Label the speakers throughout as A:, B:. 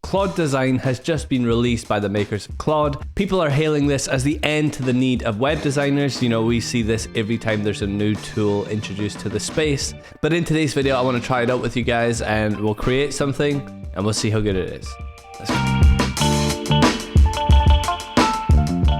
A: Claude Design has just been released by the makers of Claude. People are hailing this as the end to the need of web designers. You know, we see this every time there's a new tool introduced to the space. But in today's video, I want to try it out with you guys and we'll create something and we'll see how good it is. Let's go.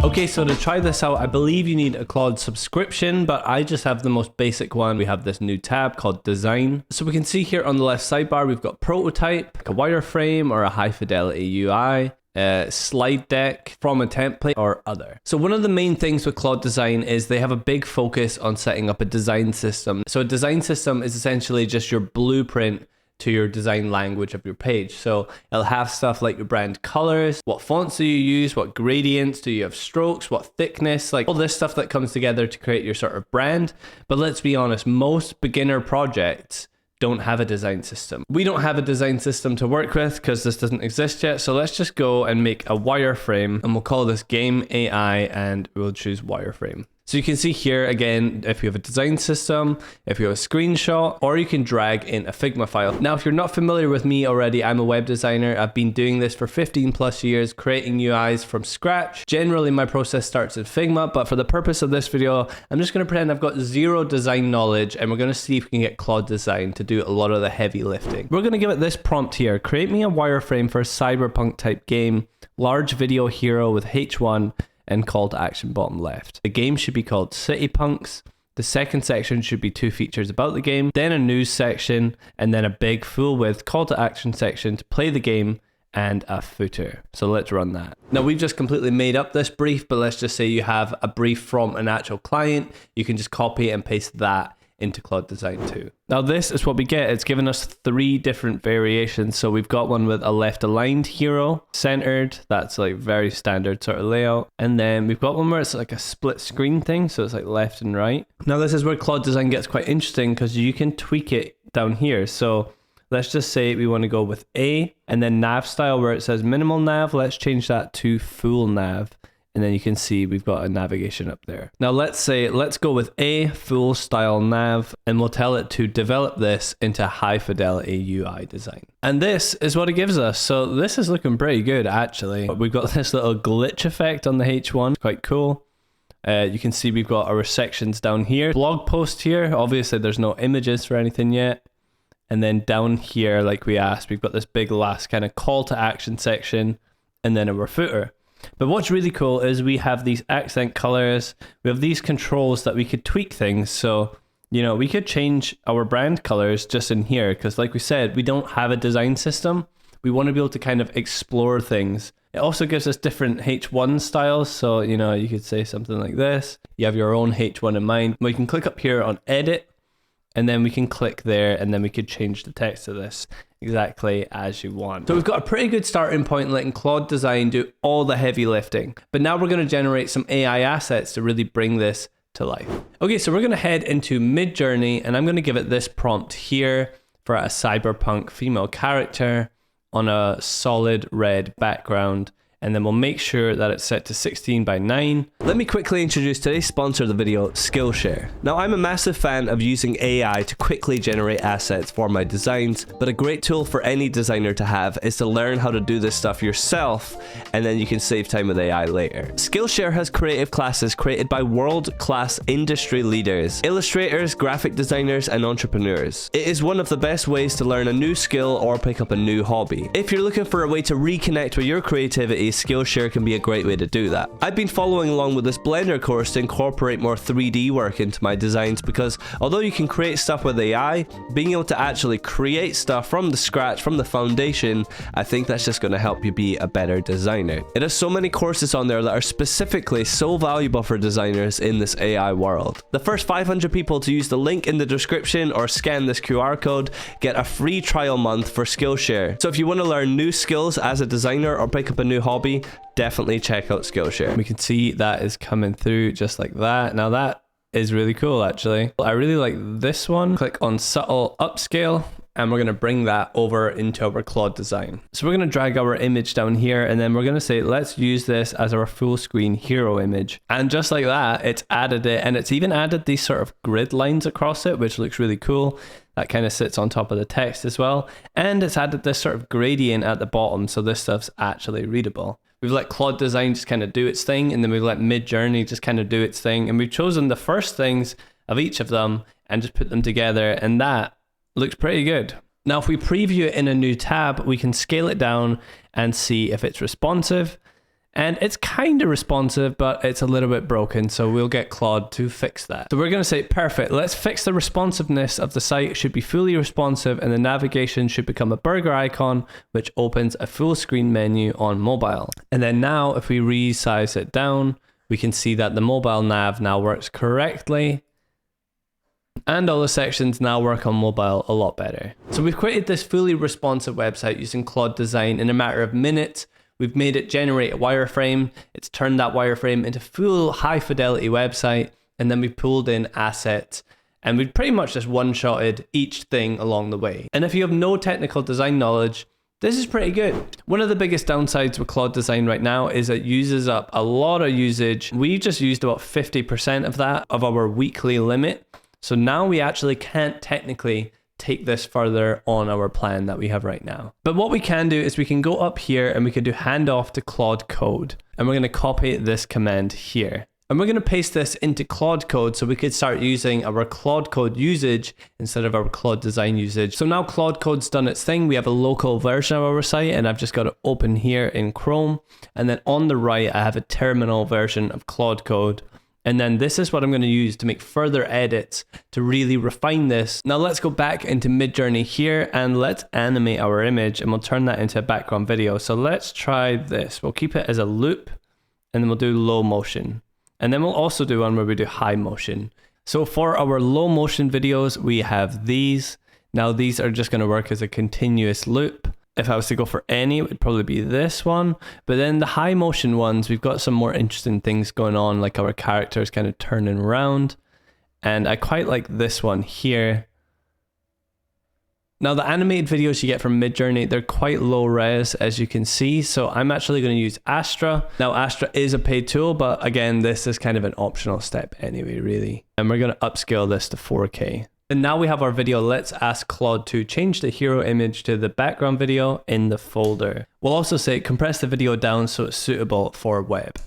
A: Okay, so to try this out, I believe you need a Claude subscription, but I just have the most basic one. We have this new tab called Design. So we can see here on the left sidebar, we've got prototype, a wireframe or a high fidelity UI, a slide deck from a template or other. So one of the main things with Claude Design is they have a big focus on setting up a design system. So a design system is essentially just your blueprint to your design language of your page. So it'll have stuff like your brand colors, what fonts do you use, what gradients, do you have strokes, what thickness, like all this stuff that comes together to create your sort of brand. But let's be honest, most beginner projects don't have a design system. We don't have a design system to work with because this doesn't exist yet. So let's just go and make a wireframe and we'll call this game AI and we'll choose wireframe. So you can see here again, if you have a design system, if you have a screenshot, or you can drag in a Figma file. Now, if you're not familiar with me already, I'm a web designer. I've been doing this for 15 plus years, creating UIs from scratch. Generally, my process starts in Figma, but for the purpose of this video, I'm just gonna pretend I've got zero design knowledge and we're gonna see if we can get Claude Design to do a lot of the heavy lifting. We're gonna give it this prompt here. Create me a wireframe for a cyberpunk type game, large video hero with H1, and call to action bottom left. The game should be called City Punks. The second section should be 2 features about the game, then a news section, and then a big full width call to action section to play the game and a footer. So let's run that. Now we've just completely made up this brief, but let's just say you have a brief from an actual client. You can just copy and paste that into Claude Design 2. Now this is what we get. It's given us 3 different variations. So we've got one with a left aligned hero, centered, that's like very standard sort of layout. And then we've got one where it's like a split screen thing. So it's like left and right. Now this is where Claude Design gets quite interesting because you can tweak it down here. So let's just say we want to go with A and then nav style where it says minimal nav. Let's change that to full nav. And then you can see we've got a navigation up there. Now let's go with a full style nav and we'll tell it to develop this into high fidelity UI design. And this is what it gives us. So this is looking pretty good actually. We've got this little glitch effect on the H1, quite cool. You can see we've got our sections down here. Blog post here, obviously there's no images for anything yet. And then down here, like we asked, we've got this big last kind of call to action section and then our footer. But what's really cool is we have these accent colors, we have these controls that we could tweak things. So, you know, we could change our brand colors just in here because like we said, we don't have a design system. We want to be able to kind of explore things. It also gives us different H1 styles. So, you know, you could say something like this. You have your own H1 in mind. We can click up here on edit and then we can click there and then we could change the text of this exactly as you want. So we've got a pretty good starting point letting Claude Design do all the heavy lifting. But now we're going to generate some AI assets to really bring this to life. Okay, so we're going to head into Midjourney and I'm going to give it this prompt here for a cyberpunk female character on a solid red background. And then we'll make sure that it's set to 16:9. Let me quickly introduce today's sponsor of the video, Skillshare. Now, I'm a massive fan of using AI to quickly generate assets for my designs, but a great tool for any designer to have is to learn how to do this stuff yourself, and then you can save time with AI later. Skillshare has creative classes created by world-class industry leaders, illustrators, graphic designers, and entrepreneurs. It is one of the best ways to learn a new skill or pick up a new hobby. If you're looking for a way to reconnect with your creativity, Skillshare can be a great way to do that. I've been following along with this Blender course to incorporate more 3D work into my designs because although you can create stuff with AI, being able to actually create stuff from the scratch, from the foundation, I think that's just going to help you be a better designer. It has so many courses on there that are specifically so valuable for designers in this AI world. The first 500 people to use the link in the description or scan this QR code get a free trial month for Skillshare. So if you want to learn new skills as a designer or pick up a new hobby, definitely check out Skillshare. We can see that is coming through just like that. Now that is really cool actually. I really like this one. Click on subtle upscale and we're going to bring that over into our Claude Design. So we're going to drag our image down here and then we're going to say, let's use this as our full screen hero image. And just like that, it's added it and it's even added these sort of grid lines across it, which looks really cool. that kind of sits on top of the text as well. And it's added this sort of gradient at the bottom, so this stuff's actually readable. We've let Claude Design just kind of do its thing, and then we've let Midjourney just kind of do its thing, and we've chosen the first things of each of them and just put them together, and that looks pretty good. Now, if we preview it in a new tab, we can scale it down and see if it's responsive. And it's kind of responsive, but it's a little bit broken, so we'll get Claude to fix that. So we're going to say, perfect, let's fix the responsiveness of the site. It should be fully responsive, and the navigation should become a burger icon, which opens a full screen menu on mobile. And then now, if we resize it down, we can see that the mobile nav now works correctly. And all the sections now work on mobile a lot better. So we've created this fully responsive website using Claude Design in a matter of minutes. We've made it generate a wireframe. It's turned that wireframe into full high fidelity website. And then we pulled in assets, and we've pretty much just one-shotted each thing along the way. And if you have no technical design knowledge, this is pretty good. One of the biggest downsides with Claude Design right now is it uses up a lot of usage. We just used about 50% of that of our weekly limit. So now we actually can't technically take this further on our plan that we have right now. But what we can do is we can go up here and we can do handoff to Claude Code. And we're going to copy this command here. And we're going to paste this into Claude Code so we could start using our Claude Code usage instead of our Claude Design usage. So now Claude Code's done its thing. We have a local version of our site, and I've just got it open here in Chrome. And then on the right, I have a terminal version of Claude Code. And then this is what I'm going to use to make further edits to really refine this. Now let's go back into Midjourney here and let's animate our image, and we'll turn that into a background video. So let's try this. We'll keep it as a loop, and then we'll do low motion. And then we'll also do one where we do high motion. So for our low motion videos, we have these. Now these are just going to work as a continuous loop. If I was to go for any, it would probably be this one. But then the high motion ones, we've got some more interesting things going on, like our characters kind of turning around. And I quite like this one here. Now the animated videos you get from Midjourney, they're quite low res, as you can see. So I'm actually going to use Astra. Now Astra is a paid tool, but again, this is kind of an optional step anyway, really. And we're going to upscale this to 4K. And now we have our video. Let's ask Claude to change the hero image to the background video in the folder. We'll also say compress the video down so it's suitable for web.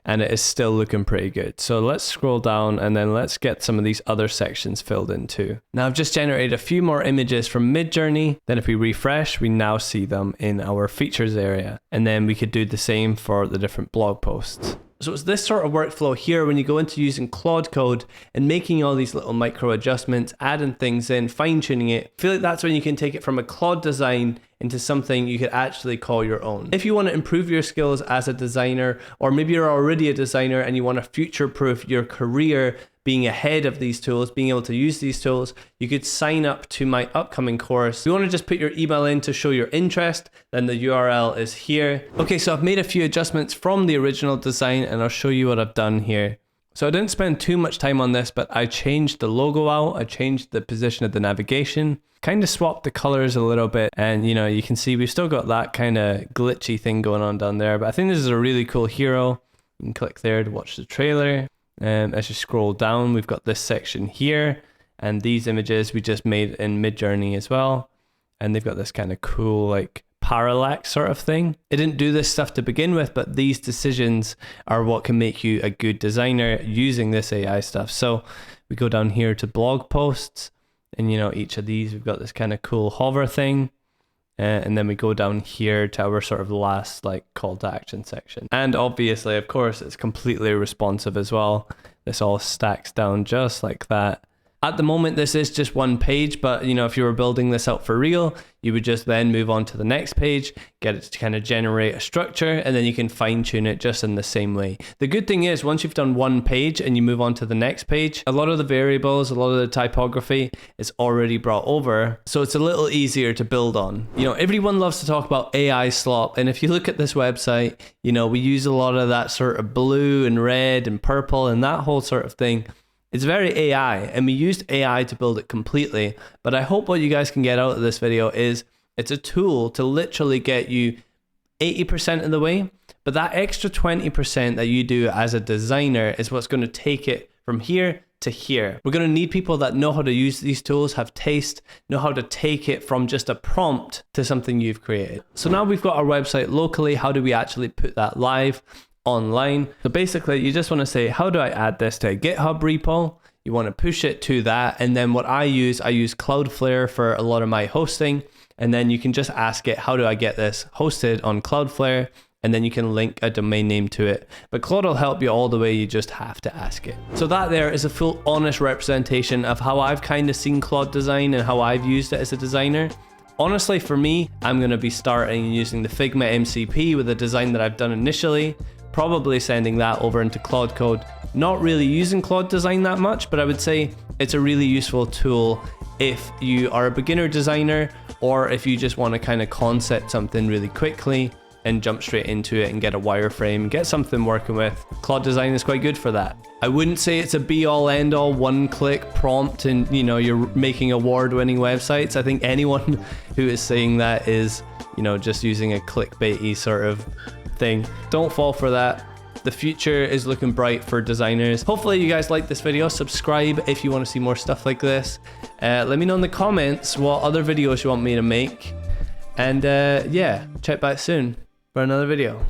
A: And it is still looking pretty good. So let's scroll down and then let's get some of these other sections filled in too. Now I've just generated a few more images from Midjourney. Then if we refresh, we now see them in our features area. And then we could do the same for the different blog posts. So it's this sort of workflow here when you go into using Claude Code and making all these little micro adjustments, adding things in, fine-tuning it. I feel like that's when you can take it from a Claude Design into something you could actually call your own. If you want to improve your skills as a designer, or maybe you're already a designer and you want to future-proof your career being ahead of these tools, being able to use these tools, you could sign up to my upcoming course. If you want to just put your email in to show your interest, then the URL is here. Okay, so I've made a few adjustments from the original design and I'll show you what I've done here. So I didn't spend too much time on this, but I changed the logo out, I changed the position of the navigation, kind of swapped the colors a little bit, and you know, you can see we've still got that kind of glitchy thing going on down there, but I think this is a really cool hero. You can click there to watch the trailer. As you scroll down, we've got this section here, and these images we just made in Midjourney as well, and they've got this kind of cool like parallax sort of thing. It didn't do this stuff to begin with, but these decisions are what can make you a good designer using this AI stuff. So we go down here to blog posts, and you know, each of these we've got this kind of cool hover thing. And then we go down here to our sort of last like call to action section. And obviously, of course, it's completely responsive as well. This all stacks down just like that. At the moment, this is just one page, but you know, if you were building this out for real, you would just then move on to the next page, get it to kind of generate a structure, and then you can fine tune it just in the same way. The good thing is once you've done one page and you move on to the next page, a lot of the variables, a lot of the typography is already brought over. So it's a little easier to build on. You know, everyone loves to talk about AI slop. And if you look at this website, you know, we use a lot of that sort of blue and red and purple and that whole sort of thing. It's very AI, and we used AI to build it completely, but I hope what you guys can get out of this video is it's a tool to literally get you 80% of the way, but that extra 20% that you do as a designer is what's going to take it from here to here. We're going to need people that know how to use these tools, have taste, know how to take it from just a prompt to something you've created. So now we've got our website locally. How do we actually put that live online? So basically you just want to say, how do I add this to a GitHub repo? You want to push it to that. And then what I use Cloudflare for a lot of my hosting. And then you can just ask it, how do I get this hosted on Cloudflare? And then you can link a domain name to it. But Claude will help you all the way, you just have to ask it. So that there is a full honest representation of how I've kind of seen Claude Design and how I've used it as a designer. Honestly, for me, I'm gonna be starting using the Figma MCP with the design that I've done initially, probably sending that over into Claude Code. Not really using Claude Design that much, but I would say it's a really useful tool if you are a beginner designer or if you just wanna kind of concept something really quickly and jump straight into it and get a wireframe, get something working with. Claude Design is quite good for that. I wouldn't say it's a be all end all one click prompt and you're making award-winning websites. I think anyone who is saying that is, just using a clickbaity sort of thing. Don't fall for that. The future is looking bright for designers. Hopefully you guys like this video. Subscribe if you want to see more stuff like this. Let me know in the comments what other videos you want me to make. And yeah, check back soon for another video.